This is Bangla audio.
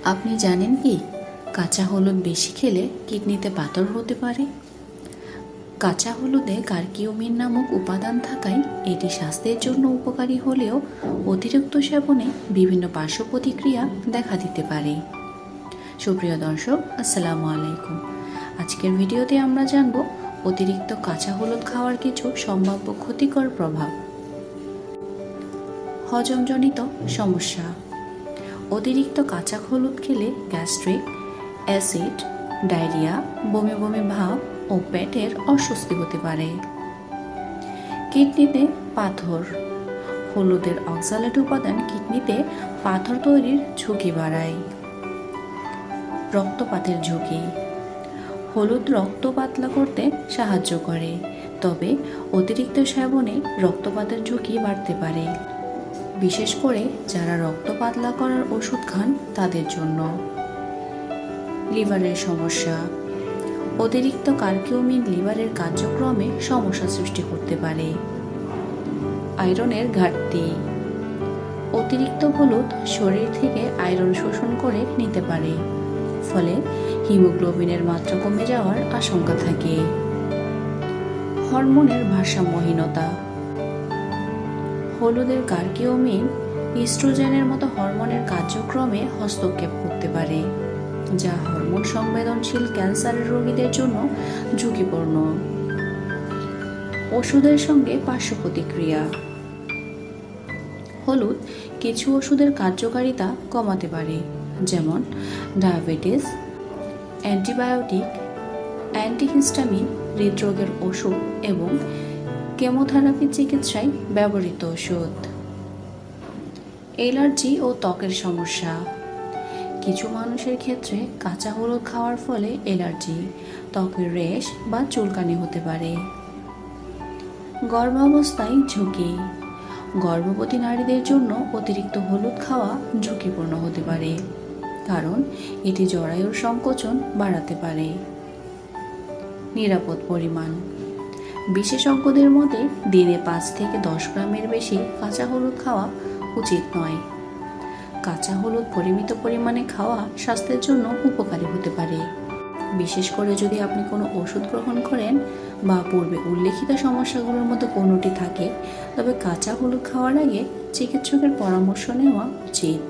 আপনি জানেন কি কাঁচা হলুদ বেশি খেলে কিডনিতে পাথর হতে পারে? কাঁচা হলুদে কারকিউমিন নামক উপাদান থাকায় এটি স্বাস্থ্যের জন্য উপকারী হলেও অতিরিক্ত সেবনে বিভিন্ন পার্শ্ব প্রতিক্রিয়া দেখা দিতে পারে। সুপ্রিয় দর্শক, আসসালামু আলাইকুম। আজকের ভিডিওতে আমরা জানব অতিরিক্ত কাঁচা হলুদ খাওয়ার কিছু সম্ভাব্য ক্ষতিকর প্রভাব। হজমজনিত সমস্যা। অতিরিক্ত কাঁচা হলুদ খেলে গ্যাস্ট্রিক, অ্যাসিড, ডায়রিয়া, বমি বমি ভাব ও পেটের অস্বস্তি হতে পারে। কিডনিতে পাথর। হলুদের অক্সালেট উপাদান কিডনিতে পাথর তৈরির ঝুঁকি বাড়ায়। রক্তপাতের ঝুঁকি। হলুদ রক্ত পাতলা করতে সাহায্য করে, তবে অতিরিক্ত সেবনে রক্তপাতের ঝুঁকি বাড়তে পারে, বিশেষ করে যারা রক্ত পাতলা করার ওষুধ খান তাদের জন্য। লিভারের সমস্যা। অতিরিক্ত কারকিউমিন লিভারের কার্যক্রমে সমস্যা সৃষ্টি করতে পারে। আয়রনের ঘাটতি। অতিরিক্ত হলুদ শরীর থেকে আয়রন শোষণ করে নিতে পারে, ফলে হিমোগ্লোবিনের মাত্রা কমে যাওয়ার আশঙ্কা থাকে। হরমোনের ভারসাম্যহীনতা। হলুদের কারকিউমিন ইস্ট্রোজেনের মতো হরমোনের কার্যক্রমে হস্তক্ষেপ করতে পারে, যা হরমোন সংবেদনশীল ক্যান্সারের রোগীদের জন্য ঝুঁকিপূর্ণ। ওষুধের সঙ্গে পার্শ্ব প্রতিক্রিয়া। হলুদ কিছু ওষুধের কার্যকারিতা কমাতে পারে, যেমন ডায়াবেটিস, অ্যান্টিবায়োটিক, অ্যান্টিহিস্টামিন, হৃদরোগের ওষুধ এবং কেমোথেরাপি চিকিৎসায় ব্যবহৃত ওষুধ। অ্যালার্জি ও ত্বকের সমস্যা। কিছু মানুষের ক্ষেত্রে কাঁচা হলুদ খাওয়ার ফলে অ্যালার্জি, ত্বকের র্যাশ বা চুলকানি হতে পারে। গর্ভাবস্থায় ঝুঁকি। গর্ভবতী নারীদের জন্য অতিরিক্ত হলুদ খাওয়া ঝুঁকিপূর্ণ হতে পারে, কারণ এটি জরায়ুর সংকোচন বাড়াতে পারে। নিরাপদ পরিমাণ। বিশেষজ্ঞদের মতে দিনে 5 থেকে 10 গ্রামের বেশি কাঁচা হলুদ খাওয়া উচিত নয়। কাঁচা হলুদ পরিমিত পরিমাণে খাওয়া স্বাস্থ্যের জন্য উপকারী হতে পারে, বিশেষ করে যদি আপনি কোনো ওষুধ গ্রহণ করেন বা পূর্বে উল্লেখিত সমস্যাগুলোর মধ্যে কোনোটি থাকে, তবে কাঁচা হলুদ খাওয়ার আগে চিকিৎসকের পরামর্শ নেওয়া উচিত।